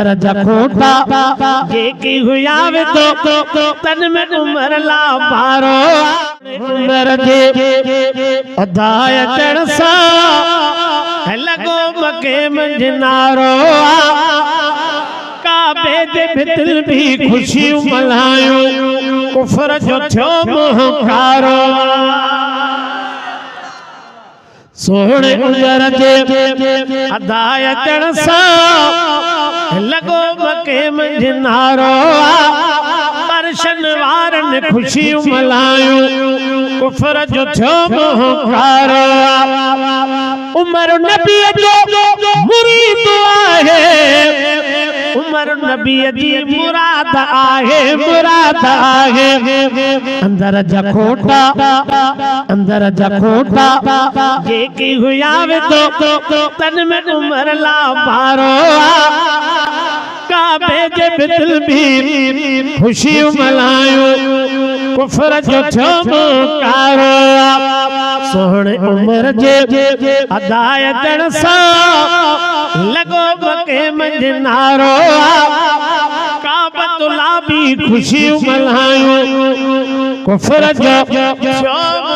रजा खोटा जेकी हुयावे तो तन में उमर ला पारो उमर जे अधाय चढ़सा लगो मके मंजनारो काबे दे भितल भी खुशी मल्हायो कुफर जो थियो मुहकारो सोहणे उमर जे अधाय चढ़सा लगो मके मंजनारो दर्शन वारन खुशी मल्हायो कुफर जो थियो मुहकारो उमर नबी जो मुरीद आहे उमर नबी जी मुराद आहे अंदर जखोटा जेकी हुयावे तो तन में उमर ला पारो काबे जे बिदिल भी खुशी मल्हायो कुफर जो थियो मुहकारो सोहणे उमर जे अदाय चढ़सा लगो मके मंजनारो काबतुल्लाह भी खुशी मल्हायो कुफर जो थियो